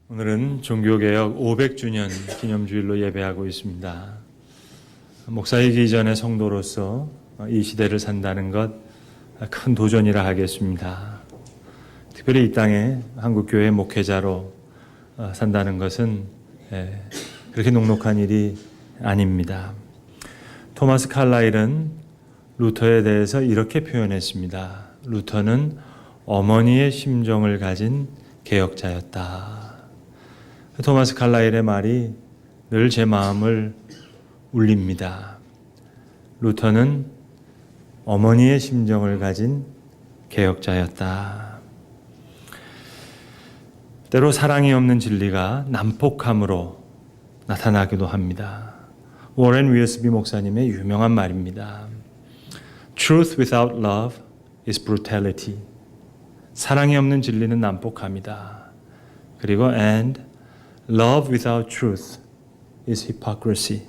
오늘은 종교개혁 500주년 기념주일로 예배하고 있습니다. 목사이기 전에 성도로서 이 시대를 산다는 것 큰 도전이라 하겠습니다. 특별히 이 땅에 한국교회 목회자로 산다는 것은 그렇게 녹록한 일이 아닙니다. 토마스 칼라일은 루터에 대해서 이렇게 표현했습니다. 루터는 어머니의 심정을 가진 개혁자였다. 토마스 칼라일의 말이 늘 제 마음을 울립니다. 루터는 어머니의 심정을 가진 개혁자였다. 때로 사랑이 없는 진리가 난폭함으로 나타나기도 합니다. 워렌 위어스비 목사님의 유명한 말입니다. Truth without love is brutality. 사랑이 없는 진리는 난폭함이다. 그리고 and love without truth is hypocrisy.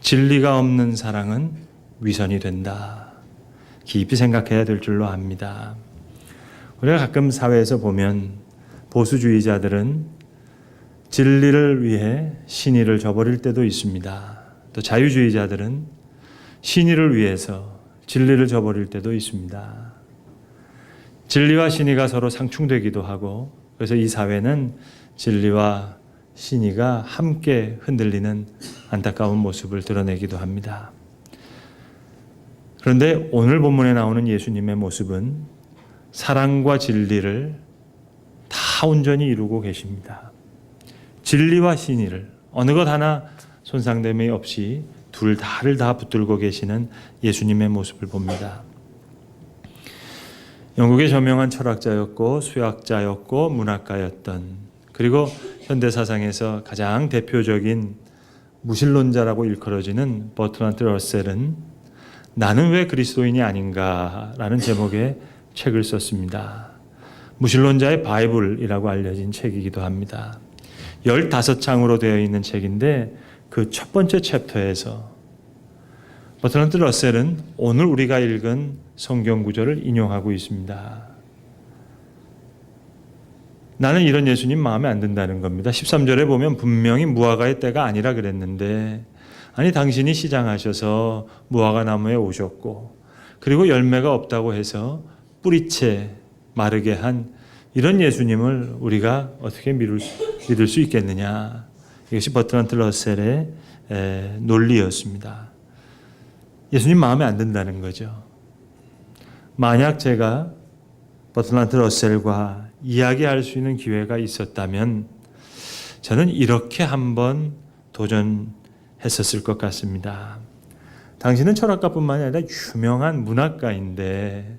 진리가 없는 사랑은 위선이 된다. 깊이 생각해야 될 줄로 압니다. 우리가 가끔 사회에서 보면 보수주의자들은 진리를 위해 신의를 저버릴 때도 있습니다. 또 자유주의자들은 신의를 위해서 진리를 저버릴 때도 있습니다. 진리와 신의가 서로 상충되기도 하고, 그래서 이 사회는 진리와 신의가 함께 흔들리는 안타까운 모습을 드러내기도 합니다. 그런데 오늘 본문에 나오는 예수님의 모습은 사랑과 진리를 다 온전히 이루고 계십니다. 진리와 신의를 어느 것 하나 손상됨이 없이 둘 다를 다 붙들고 계시는 예수님의 모습을 봅니다. 영국의 저명한 철학자였고 수학자였고 문학가였던, 그리고 현대사상에서 가장 대표적인 무신론자라고 일컬어지는 버트란트 러셀은 나는 왜 그리스도인이 아닌가라는 제목의 책을 썼습니다. 무신론자의 바이블이라고 알려진 책이기도 합니다. 15장으로 되어 있는 책인데 그 첫 번째 챕터에서 버트란트 러셀은 오늘 우리가 읽은 성경 구절을 인용하고 있습니다. 나는 이런 예수님 마음에 안 든다는 겁니다. 13절에 보면 분명히 무화과의 때가 아니라 그랬는데, 아니 당신이 시장하셔서 무화과 나무에 오셨고 그리고 열매가 없다고 해서 뿌리채 마르게 한 이런 예수님을 우리가 어떻게 믿을 수 있겠느냐. 이것이 버트란트 러셀의 논리였습니다. 예수님 마음에 안 든다는 거죠. 만약 제가 버트란트 러셀과 이야기할 수 있는 기회가 있었다면 저는 이렇게 한번 도전했었을 것 같습니다. 당신은 철학가뿐만이 아니라 유명한 문학가인데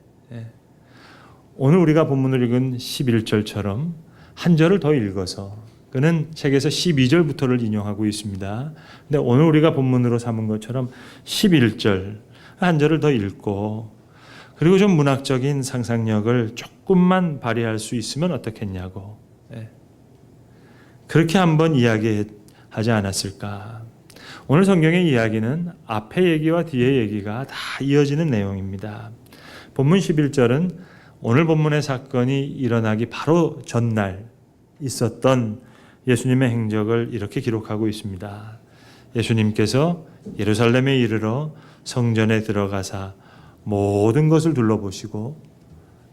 오늘 우리가 본문을 읽은 11절처럼 한 절을 더 읽어서, 그는 책에서 12절부터를 인용하고 있습니다. 근데 오늘 우리가 본문으로 삼은 것처럼 11절 한 절을 더 읽고, 그리고 좀 문학적인 상상력을 조금만 발휘할 수 있으면 어떻겠냐고, 그렇게 한번 이야기하지 않았을까. 오늘 성경의 이야기는 앞의 얘기와 뒤의 얘기가 다 이어지는 내용입니다. 본문 11절은 오늘 본문의 사건이 일어나기 바로 전날 있었던 예수님의 행적을 이렇게 기록하고 있습니다. 예수님께서 예루살렘에 이르러 성전에 들어가사 모든 것을 둘러보시고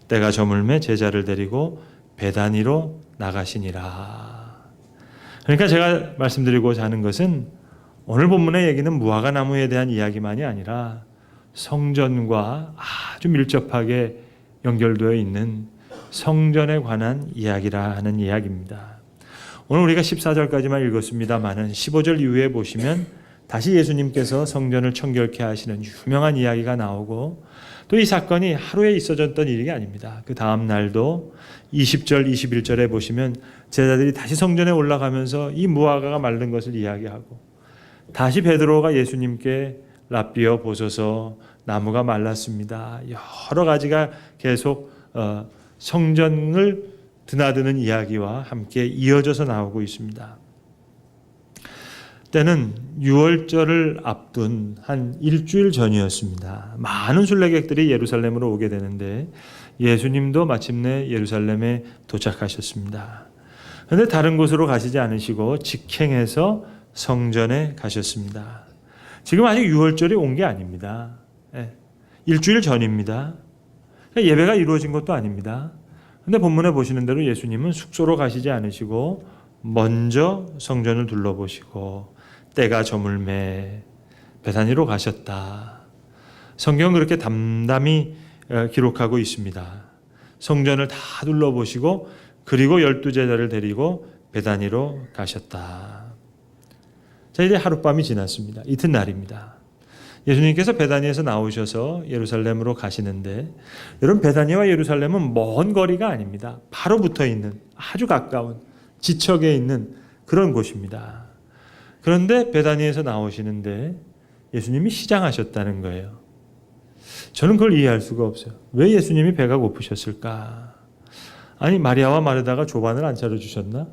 때가 저물매 제자를 데리고 베다니로 나가시니라. 그러니까 제가 말씀드리고자 하는 것은 오늘 본문의 얘기는 무화과 나무에 대한 이야기만이 아니라 성전과 아주 밀접하게 연결되어 있는 성전에 관한 이야기라 하는 이야기입니다. 오늘 우리가 14절까지만 읽었습니다만은 15절 이후에 보시면 다시 예수님께서 성전을 청결케 하시는 유명한 이야기가 나오고, 또 이 사건이 하루에 있어졌던 일이 아닙니다. 그 다음 날도 20절, 21절에 보시면 제자들이 다시 성전에 올라가면서 이 무화과가 마른 것을 이야기하고, 다시 베드로가 예수님께 랍비여 보소서 나무가 말랐습니다. 여러 가지가 계속 성전을 드나드는 이야기와 함께 이어져서 나오고 있습니다. 때는 6월절을 앞둔 한 일주일 전이었습니다. 많은 순례객들이 예루살렘으로 오게 되는데 예수님도 마침내 예루살렘에 도착하셨습니다. 그런데 다른 곳으로 가시지 않으시고 직행해서 성전에 가셨습니다. 지금 아직 유월절이 온 게 아닙니다. 일주일 전입니다. 예배가 이루어진 것도 아닙니다. 그런데 본문에 보시는 대로 예수님은 숙소로 가시지 않으시고 먼저 성전을 둘러보시고 때가 저물매 베다니로 가셨다. 성경은 그렇게 담담히 기록하고 있습니다. 성전을 다 둘러보시고 그리고 12제자를 데리고 베다니로 가셨다. 자, 이제 하룻밤이 지났습니다. 이튿날입니다. 예수님께서 베다니에서 나오셔서 예루살렘으로 가시는데, 여러분, 베다니와 예루살렘은 먼 거리가 아닙니다. 바로 붙어 있는 아주 가까운 지척에 있는 그런 곳입니다. 그런데 베다니에서 나오시는데 예수님이 시장하셨다는 거예요. 저는 그걸 이해할 수가 없어요. 왜 예수님이 배가 고프셨을까? 아니, 마리아와 마르다가 조반을 안 차려주셨나?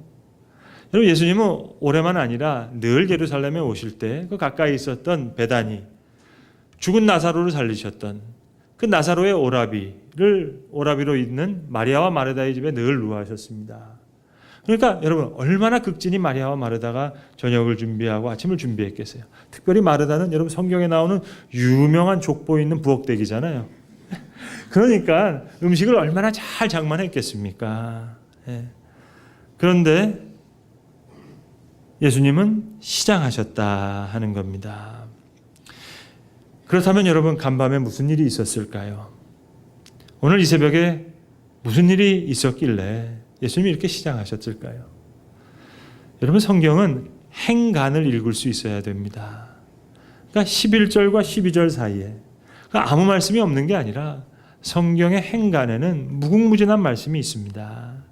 여러분, 예수님은 올해만 아니라 늘 예루살렘에 오실 때 그 가까이 있었던 베다니, 죽은 나사로를 살리셨던 그 나사로의 오라비로 있는 마리아와 마르다의 집에 늘 누워하셨습니다. 그러니까 여러분, 얼마나 극진히 마리아와 마르다가 저녁을 준비하고 아침을 준비했겠어요. 특별히 마르다는 여러분 성경에 나오는 유명한 족보 있는 부엌대기잖아요. 그러니까 음식을 얼마나 잘 장만했겠습니까? 그런데 예수님은 시장하셨다 하는 겁니다. 그렇다면 여러분, 간밤에 무슨 일이 있었을까요? 오늘 이 새벽에 무슨 일이 있었길래 예수님이 이렇게 시장하셨을까요? 여러분, 성경은 행간을 읽을 수 있어야 됩니다. 그러니까 11절과 12절 사이에, 그러니까 아무 말씀이 없는 게 아니라 성경의 행간에는 무궁무진한 말씀이 있습니다.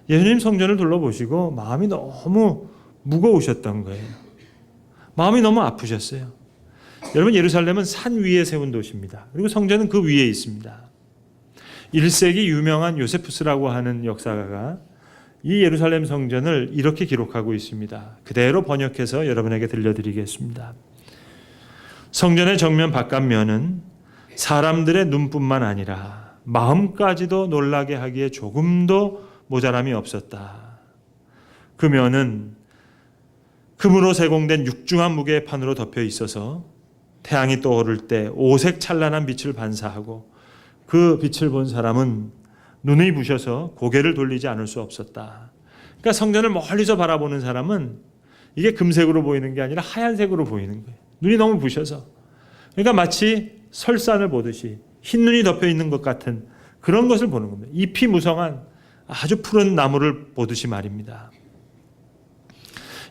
예수님 성전을 둘러보시고 마음이 너무 무거우셨던 거예요. 마음이 너무 아프셨어요. 여러분, 예루살렘은 산 위에 세운 도시입니다. 그리고 성전은 그 위에 있습니다. 1세기 유명한 요세푸스라고 하는 역사가가 이 예루살렘 성전을 이렇게 기록하고 있습니다. 그대로 번역해서 여러분에게 들려드리겠습니다. 성전의 정면 바깥면은 사람들의 눈뿐만 아니라 마음까지도 놀라게 하기에 조금도 모자람이 없었다. 그 면은 금으로 세공된 육중한 무게의 판으로 덮여 있어서 태양이 떠오를 때 오색 찬란한 빛을 반사하고 그 빛을 본 사람은 눈이 부셔서 고개를 돌리지 않을 수 없었다. 그러니까 성전을 멀리서 바라보는 사람은 이게 금색으로 보이는 게 아니라 하얀색으로 보이는 거예요. 눈이 너무 부셔서. 그러니까 마치 설산을 보듯이 흰눈이 덮여 있는 것 같은 그런 것을 보는 겁니다. 잎이 무성한 아주 푸른 나무를 보듯이 말입니다.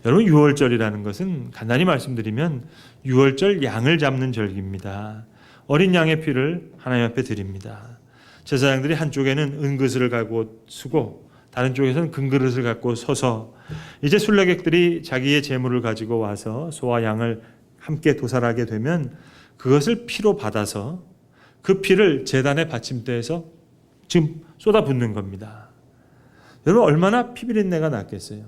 여러분, 유월절이라는 것은 간단히 말씀드리면 유월절 양을 잡는 절기입니다. 어린 양의 피를 하나님 앞에 드립니다. 제사장들이 한쪽에는 은그릇을 갖고 서고 다른 쪽에서는 금그릇을 갖고 서서 이제 순례객들이 자기의 제물을 가지고 와서 소와 양을 함께 도살하게 되면 그것을 피로 받아서 그 피를 제단의 받침대에서 지금 쏟아붓는 겁니다. 여러분, 얼마나 피비린내가 났겠어요.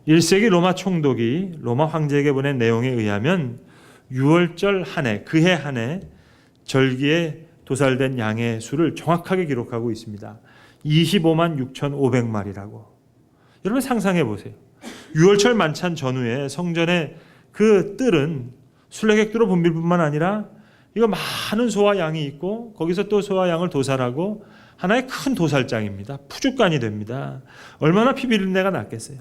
1세기 로마 총독이 로마 황제에게 보낸 내용에 의하면 6월절 한 해, 그해 한 해 절기에 도살된 양의 수를 정확하게 기록하고 있습니다. 25만 6,500마리라고. 여러분, 상상해 보세요. 6월절 만찬 전후에 성전의 그 뜰은 순례객들로 붐빌 뿐만 아니라 이거 많은 소와 양이 있고 거기서 또 소와 양을 도살하고 하나의 큰 도살장입니다. 푸죽간이 됩니다. 얼마나 피비린내가 났겠어요.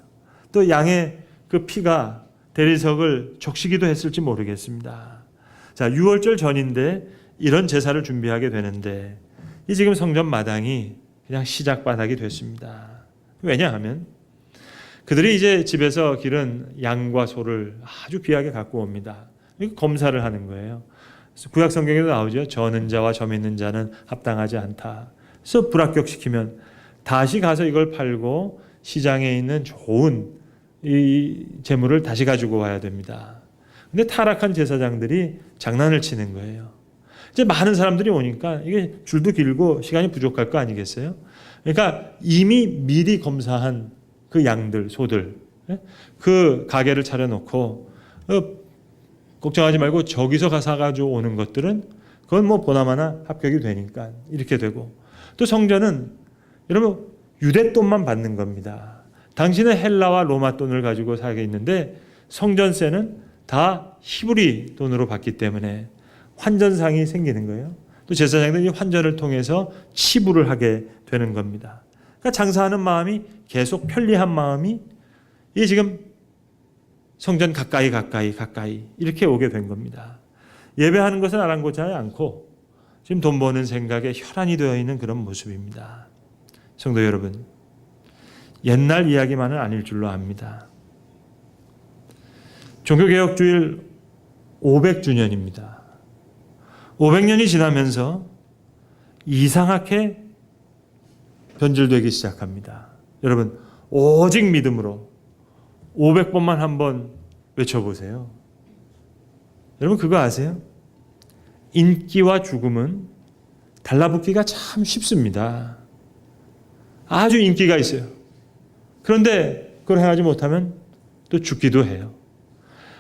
또 양의 그 피가 대리석을 적시기도 했을지 모르겠습니다. 자, 6월절 전인데 이런 제사를 준비하게 되는데 이 지금 성전 마당이 그냥 시작 바닥이 됐습니다. 왜냐하면 그들이 이제 집에서 기른 양과 소를 아주 귀하게 갖고 옵니다. 검사를 하는 거예요. 구약 성경에도 나오죠. 저는 자와 점 있는 자는 합당하지 않다. 그래서 불합격시키면 다시 가서 이걸 팔고 시장에 있는 좋은 이 재물을 다시 가지고 와야 됩니다. 근데 타락한 제사장들이 장난을 치는 거예요. 이제 많은 사람들이 오니까 이게 줄도 길고 시간이 부족할 거 아니겠어요? 그러니까 이미 미리 검사한 그 양들, 소들, 그 가게를 차려놓고 걱정하지 말고 저기서 가서 가지고 오는 것들은 그건 뭐 보나마나 합격이 되니까 이렇게 되고, 또 성전은 여러분 유대돈만 받는 겁니다. 당신은 헬라와 로마 돈을 가지고 살게 있는데 성전세는 다 히브리 돈으로 받기 때문에 환전상이 생기는 거예요. 또 제사장들이 환전을 통해서 치부를 하게 되는 겁니다. 그러니까 장사하는 마음이 계속 편리한 마음이 이게 지금 성전 가까이 이렇게 오게 된 겁니다. 예배하는 것은 아랑곳하지 않고 지금 돈 버는 생각에 혈안이 되어 있는 그런 모습입니다. 성도 여러분, 옛날 이야기만은 아닐 줄로 압니다. 종교개혁주일 500주년입니다. 500년이 지나면서 이상하게 변질되기 시작합니다. 여러분, 오직 믿음으로 500번만 한번 외쳐보세요. 여러분 그거 아세요? 인기와 죽음은 달라붙기가 참 쉽습니다. 아주 인기가 있어요. 그런데 그걸 행하지 못하면 또 죽기도 해요.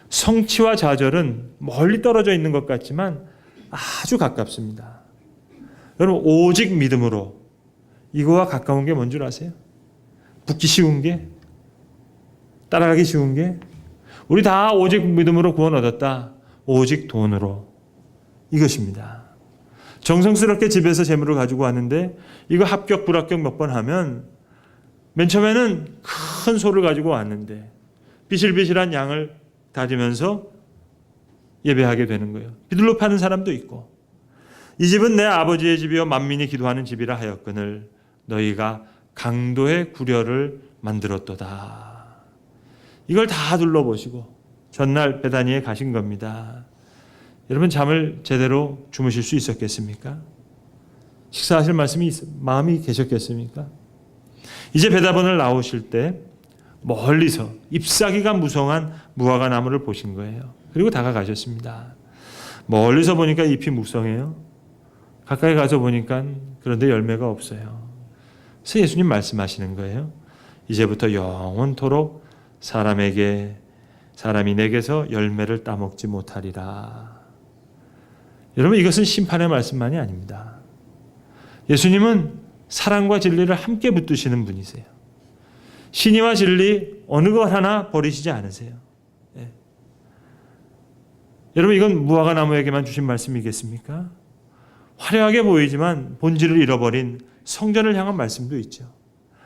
성취와 좌절은 멀리 떨어져 있는 것 같지만 아주 가깝습니다. 여러분 오직 믿음으로 이거와 가까운 게 뭔 줄 아세요? 붙기 쉬운 게, 따라가기 쉬운 게, 우리 다 오직 믿음으로 구원 얻었다. 오직 돈으로. 이것입니다. 정성스럽게 집에서 재물을 가지고 왔는데 이거 합격 불합격 몇 번 하면 맨 처음에는 큰 소를 가지고 왔는데 비실비실한 양을 다지면서 예배하게 되는 거예요. 비둘로 파는 사람도 있고, 이 집은 내 아버지의 집이요 만민이 기도하는 집이라 하였거늘 너희가 강도의 구려를 만들었도다. 이걸 다 둘러보시고 전날 베다니에 가신 겁니다. 여러분 잠을 제대로 주무실 수 있었겠습니까? 식사하실 마음이 계셨겠습니까? 이제 베다본을 나오실 때 멀리서 잎사귀가 무성한 무화과 나무를 보신 거예요. 그리고 다가가셨습니다. 멀리서 보니까 잎이 무성해요. 가까이 가서 보니까 그런데 열매가 없어요. 그래서 예수님 말씀하시는 거예요. 이제부터 영원토록 사람이 내게서 열매를 따먹지 못하리라. 여러분 이것은 심판의 말씀만이 아닙니다. 예수님은 사랑과 진리를 함께 붙드시는 분이세요. 신의와 진리 어느 것 하나 버리시지 않으세요. 예. 여러분 이건 무화과 나무에게만 주신 말씀이겠습니까? 화려하게 보이지만 본질을 잃어버린 성전을 향한 말씀도 있죠.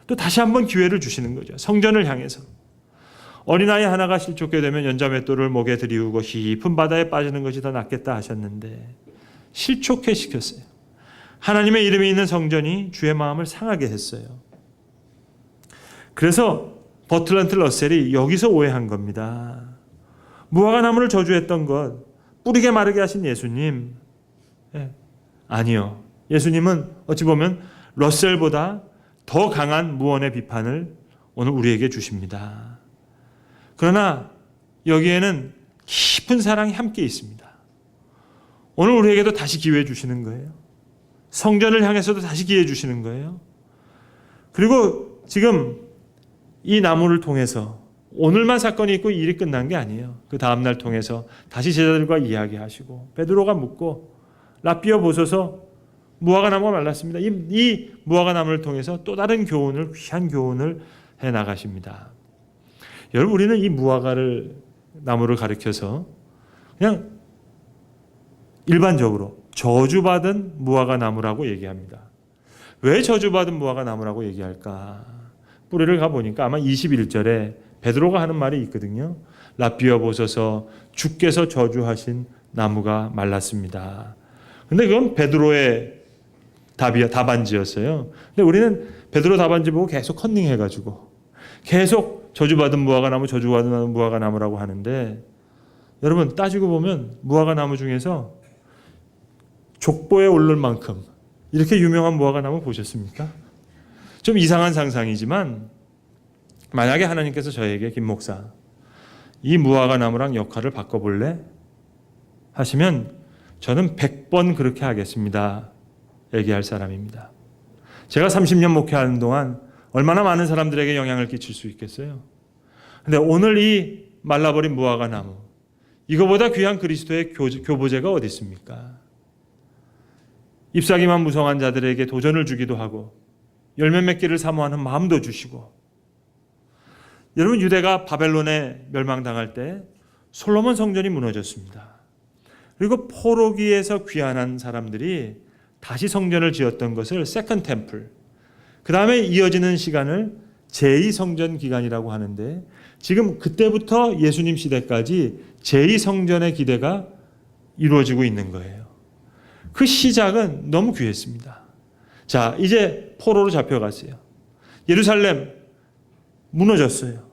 또 다시 한번 기회를 주시는 거죠. 성전을 향해서. 어린아이 하나가 실족게 되면 연자맷돌을 목에 들이우고 깊은 바다에 빠지는 것이 더 낫겠다 하셨는데 실족해 시켰어요. 하나님의 이름이 있는 성전이 주의 마음을 상하게 했어요. 그래서 버틀런트 러셀이 여기서 오해한 겁니다. 무화과 나무를 저주했던 것, 뿌리게 마르게 하신 예수님. 아니요. 예수님은 어찌 보면 러셀보다 더 강한 무언의 비판을 오늘 우리에게 주십니다. 그러나 여기에는 깊은 사랑이 함께 있습니다. 오늘 우리에게도 다시 기회 주시는 거예요. 성전을 향해서도 다시 기회 주시는 거예요. 그리고 지금 이 나무를 통해서 오늘만 사건이 있고 일이 끝난 게 아니에요. 그 다음날 통해서 다시 제자들과 이야기하시고 베드로가 묻고 라삐어 보소서 무화과 나무가 말랐습니다. 이 무화과 나무를 통해서 또 다른 교훈을, 귀한 교훈을 해 나가십니다. 여러분 우리는 이 무화과를 나무를 가리켜서 그냥 일반적으로 저주받은 무화과 나무라고 얘기합니다. 왜 저주받은 무화과 나무라고 얘기할까? 뿌리를 가보니까 아마 21절에 베드로가 하는 말이 있거든요. 라삐어 보소서 주께서 저주하신 나무가 말랐습니다. 근데 그건 베드로의 답안지였어요. 근데 우리는 베드로 답안지 보고 계속 컨닝해가지고 계속 저주받은 무화과 나무, 저주받은 무화과 나무라고 하는데 여러분 따지고 보면 무화과 나무 중에서 족보에 오를 만큼 이렇게 유명한 무화과 나무 보셨습니까? 좀 이상한 상상이지만 만약에 하나님께서 저에게 김 목사 이 무화과 나무랑 역할을 바꿔볼래? 하시면 저는 100번 그렇게 하겠습니다. 얘기할 사람입니다. 제가 30년 목회하는 동안 얼마나 많은 사람들에게 영향을 끼칠 수 있겠어요? 근데 오늘 이 말라버린 무화과 나무 이거보다 귀한 그리스도의 교보제가 어디 있습니까? 잎사귀만 무성한 자들에게 도전을 주기도 하고 열매 맺기를 사모하는 마음도 주시고 여러분, 유대가 바벨론에 멸망당할 때 솔로몬 성전이 무너졌습니다. 그리고 포로기에서 귀환한 사람들이 다시 성전을 지었던 것을 세컨드 템플, 그 다음에 이어지는 시간을 제2성전 기간이라고 하는데, 지금 그때부터 예수님 시대까지 제2성전의 기대가 이루어지고 있는 거예요. 그 시작은 너무 귀했습니다. 자, 이제 포로로 잡혀갔어요. 예루살렘 무너졌어요.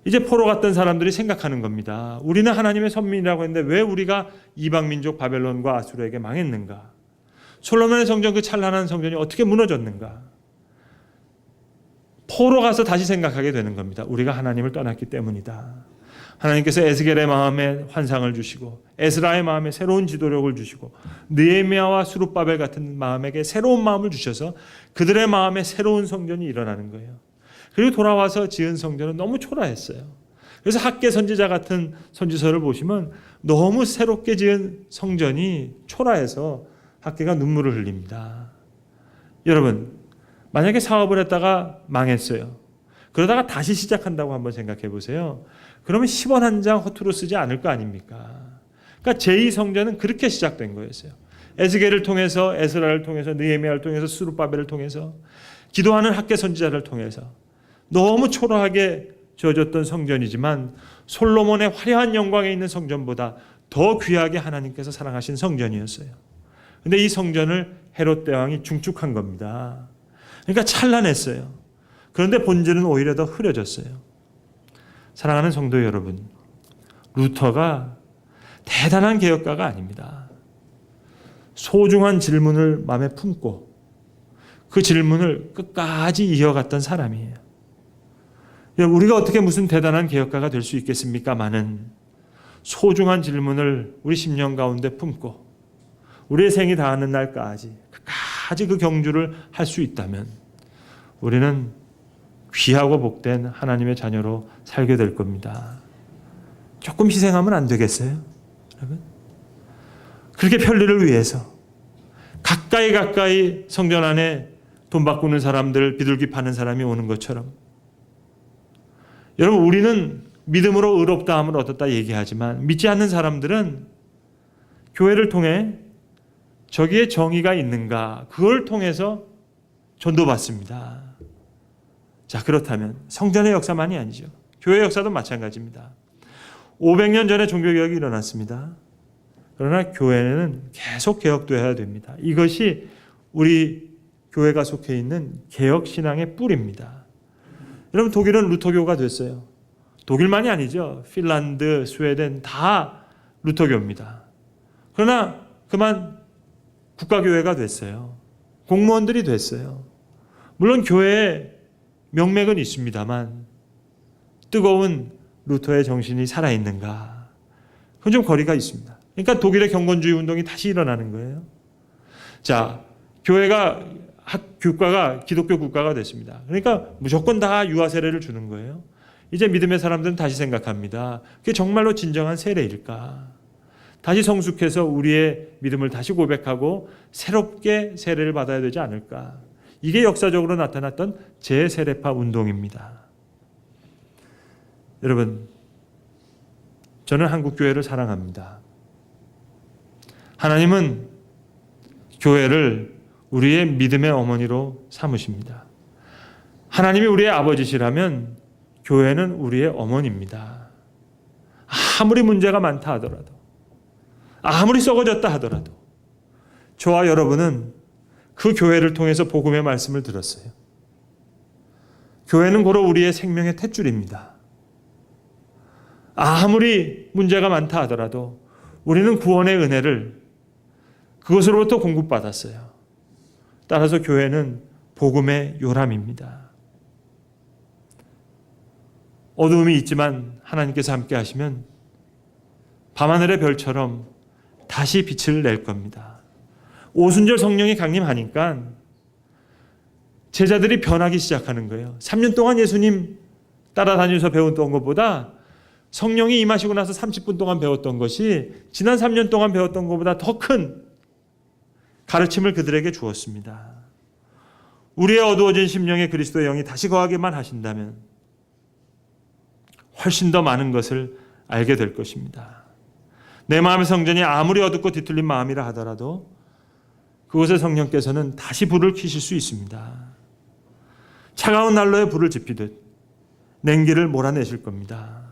이제 포로 갔던 사람들이 생각하는 겁니다. 우리는 하나님의 선민이라고 했는데 왜 우리가 이방민족 바벨론과 아수르에게 망했는가? 솔로몬의 성전, 그 찬란한 성전이 어떻게 무너졌는가? 포로 가서 다시 생각하게 되는 겁니다. 우리가 하나님을 떠났기 때문이다. 하나님께서 에스겔의 마음에 환상을 주시고 에스라의 마음에 새로운 지도력을 주시고 느헤미야와 수룹바벨 같은 마음에게 새로운 마음을 주셔서 그들의 마음에 새로운 성전이 일어나는 거예요. 그리고 돌아와서 지은 성전은 너무 초라했어요. 그래서 학개 선지자 같은 선지서를 보시면 너무 새롭게 지은 성전이 초라해서 학개가 눈물을 흘립니다. 여러분, 만약에 사업을 했다가 망했어요. 그러다가 다시 시작한다고 한번 생각해 보세요. 그러면 10원 한 장 허투루 쓰지 않을 거 아닙니까? 그러니까 제2성전은 그렇게 시작된 거였어요. 에스겔을 통해서, 에스라를 통해서, 느헤미야를 통해서, 수룹바벨을 통해서, 기도하는 학개 선지자를 통해서 너무 초라하게 지어졌던 성전이지만 솔로몬의 화려한 영광에 있는 성전보다 더 귀하게 하나님께서 사랑하신 성전이었어요. 그런데 이 성전을 헤롯 대왕이 중축한 겁니다. 그러니까 찬란했어요. 그런데 본질은 오히려 더 흐려졌어요. 사랑하는 성도 여러분, 루터가 대단한 개혁가가 아닙니다. 소중한 질문을 마음에 품고 그 질문을 끝까지 이어갔던 사람이에요. 우리가 어떻게 무슨 대단한 개혁가가 될 수 있겠습니까마는 소중한 질문을 우리 심령 가운데 품고 우리의 생이 다하는 날까지 끝까지 그 경주를 할 수 있다면 우리는 귀하고 복된 하나님의 자녀로 살게 될 겁니다. 조금 희생하면 안 되겠어요? 여러분? 그렇게 편리를 위해서 가까이 성전 안에 돈 바꾸는 사람들, 비둘기 파는 사람이 오는 것처럼, 여러분, 우리는 믿음으로 의롭다함을 얻었다 얘기하지만 믿지 않는 사람들은 교회를 통해 저기에 정의가 있는가, 그걸 통해서 전도받습니다. 자, 그렇다면 성전의 역사만이 아니죠. 교회 역사도 마찬가지입니다. 500년 전에 종교개혁이 일어났습니다. 그러나 교회는 계속 개혁되어야 됩니다. 이것이 우리 교회가 속해 있는 개혁신앙의 뿌리입니다. 여러분, 독일은 루터교가 됐어요. 독일만이 아니죠. 핀란드, 스웨덴 다 루터교입니다. 그러나 그만 국가교회가 됐어요. 공무원들이 됐어요. 물론 교회에 명맥은 있습니다만 뜨거운 루터의 정신이 살아있는가? 그건 좀 거리가 있습니다. 그러니까 독일의 경건주의 운동이 다시 일어나는 거예요. 자, 국가가 기독교 국가가 됐습니다. 그러니까 무조건 다 유아 세례를 주는 거예요. 이제 믿음의 사람들은 다시 생각합니다. 그게 정말로 진정한 세례일까? 다시 성숙해서 우리의 믿음을 다시 고백하고 새롭게 세례를 받아야 되지 않을까? 이게 역사적으로 나타났던 재세례파 운동입니다. 여러분, 저는 한국교회를 사랑합니다. 하나님은 교회를 우리의 믿음의 어머니로 삼으십니다. 하나님이 우리의 아버지시라면 교회는 우리의 어머니입니다. 아무리 문제가 많다 하더라도, 아무리 썩어졌다 하더라도 저와 여러분은 그 교회를 통해서 복음의 말씀을 들었어요. 교회는 고로 우리의 생명의 탯줄입니다. 아무리 문제가 많다 하더라도 우리는 구원의 은혜를 그것으로부터 공급받았어요. 따라서 교회는 복음의 요람입니다. 어두움이 있지만 하나님께서 함께 하시면 밤하늘의 별처럼 다시 빛을 낼 겁니다. 오순절 성령이 강림하니까 제자들이 변하기 시작하는 거예요. 3년 동안 예수님 따라다니면서 배웠던 것보다 성령이 임하시고 나서 30분 동안 배웠던 것이 지난 3년 동안 배웠던 것보다 더 큰 가르침을 그들에게 주었습니다. 우리의 어두워진 심령에 그리스도의 영이 다시 거하게만 하신다면 훨씬 더 많은 것을 알게 될 것입니다. 내 마음의 성전이 아무리 어둡고 뒤틀린 마음이라 하더라도 그곳에 성령께서는 다시 불을 켜실 수 있습니다. 차가운 난로에 불을 지피듯 냉기를 몰아내실 겁니다.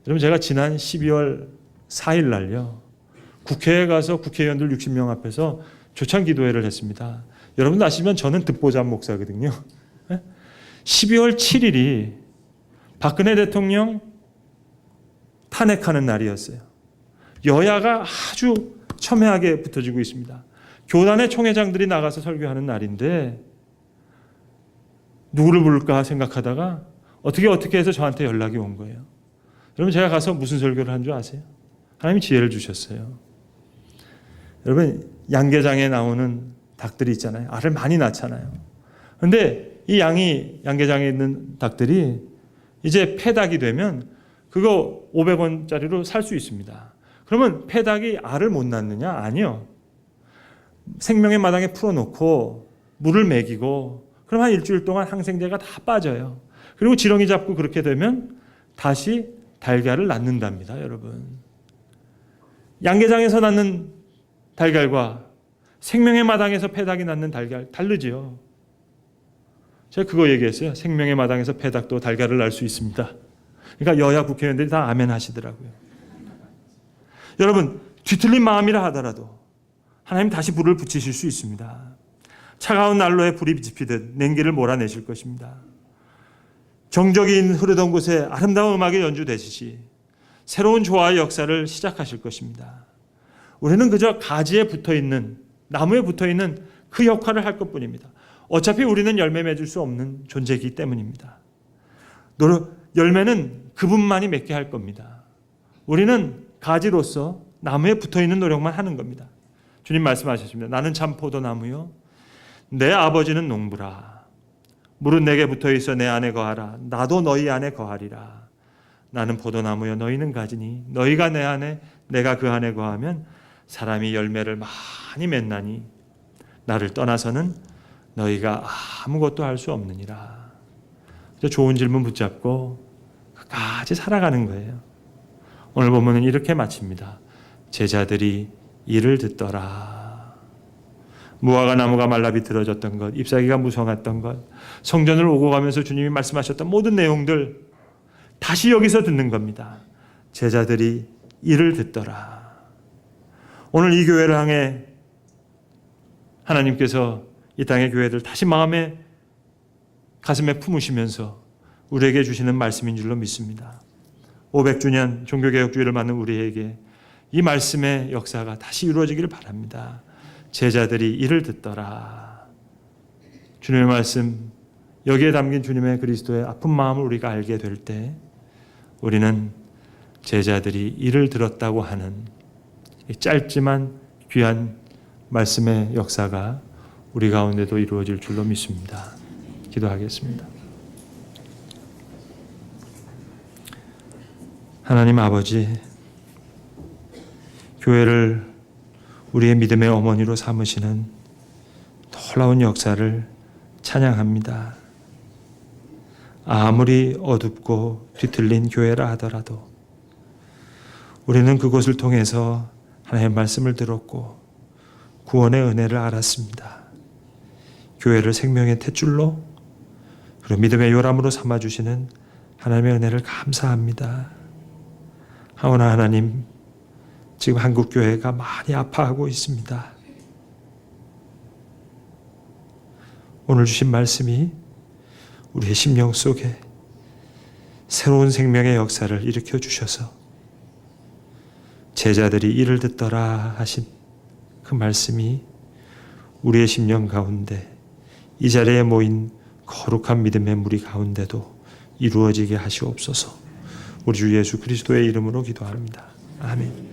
여러분, 제가 지난 12월 4일 날요, 국회에 가서 국회의원들 60명 앞에서 조찬 기도회를 했습니다. 여러분도 아시지만 저는 듣보잡 목사거든요. 12월 7일이 박근혜 대통령 탄핵하는 날이었어요. 여야가 아주 첨예하게 붙어지고 있습니다. 교단의 총회장들이 나가서 설교하는 날인데 누구를 부를까 생각하다가 어떻게 해서 저한테 연락이 온 거예요. 여러분, 제가 가서 무슨 설교를 한 줄 아세요? 하나님이 지혜를 주셨어요. 여러분, 양계장에 나오는 닭들이 있잖아요. 알을 많이 낳잖아요. 그런데 이 양계장에 있는 닭들이 이제 폐닭이 되면 그거 500원짜리로 살 수 있습니다. 그러면 폐닭이 알을 못 낳느냐? 아니요. 생명의 마당에 풀어놓고 물을 먹이고 그럼 한 일주일 동안 항생제가 다 빠져요. 그리고 지렁이 잡고 그렇게 되면 다시 달걀을 낳는답니다, 여러분. 양계장에서 낳는 달걀과 생명의 마당에서 폐닭이 낳는 달걀 다르지요. 제가 그거 얘기했어요. 생명의 마당에서 폐닭도 달걀을 낳을 수 있습니다. 그러니까 여야 국회의원들이 다 아멘 하시더라고요. 여러분, 뒤틀린 마음이라 하더라도 하나님 다시 불을 붙이실 수 있습니다. 차가운 난로에 불이 지피듯 냉기를 몰아내실 것입니다. 정적이 흐르던 곳에 아름다운 음악이 연주되시지 새로운 조화의 역사를 시작하실 것입니다. 우리는 그저 가지에 붙어있는, 나무에 붙어있는 그 역할을 할 것뿐입니다. 어차피 우리는 열매 맺을 수 없는 존재이기 때문입니다. 열매는 그분만이 맺게 할 겁니다. 우리는 가지로서 나무에 붙어있는 노력만 하는 겁니다. 주님 말씀하셨습니다. 나는 참 포도나무요 내 아버지는 농부라. 물은 내게 붙어있어 내 안에 거하라. 나도 너희 안에 거하리라. 나는 포도나무요 너희는 가지니 너희가 내 안에 내가 그 안에 거하면 사람이 열매를 많이 맺나니 나를 떠나서는 너희가 아무것도 할 수 없느니라. 좋은 질문 붙잡고 끝까지 살아가는 거예요. 오늘 본문은 이렇게 마칩니다. 제자들이 이를 듣더라. 무화과 나무가 말라 비틀어졌던 것, 잎사귀가 무성했던 것, 성전을 오고 가면서 주님이 말씀하셨던 모든 내용들 다시 여기서 듣는 겁니다. 제자들이 이를 듣더라. 오늘 이 교회를 향해 하나님께서 이 땅의 교회들 다시 가슴에 품으시면서 우리에게 주시는 말씀인 줄로 믿습니다. 500주년 종교개혁주의를 맞는 우리에게 이 말씀의 역사가 다시 이루어지기를 바랍니다. 제자들이 이를 듣더라. 주님의 말씀, 여기에 담긴 주님의 그리스도의 아픈 마음을 우리가 알게 될 때 우리는 제자들이 이를 들었다고 하는 이 짧지만 귀한 말씀의 역사가 우리 가운데도 이루어질 줄로 믿습니다. 기도하겠습니다. 하나님 아버지, 교회를 우리의 믿음의 어머니로 삼으시는 놀라운 역사를 찬양합니다. 아무리 어둡고 뒤틀린 교회라 하더라도 우리는 그곳을 통해서 하나님의 말씀을 들었고 구원의 은혜를 알았습니다. 교회를 생명의 탯줄로 그리고 믿음의 요람으로 삼아주시는 하나님의 은혜를 감사합니다. 하오나 하나님, 지금 한국교회가 많이 아파하고 있습니다. 오늘 주신 말씀이 우리의 심령 속에 새로운 생명의 역사를 일으켜 주셔서 제자들이 이를 듣더라 하신 그 말씀이 우리의 심령 가운데 이 자리에 모인 거룩한 믿음의 무리 가운데도 이루어지게 하시옵소서. 우리 주 예수 그리스도의 이름으로 기도합니다. 아멘.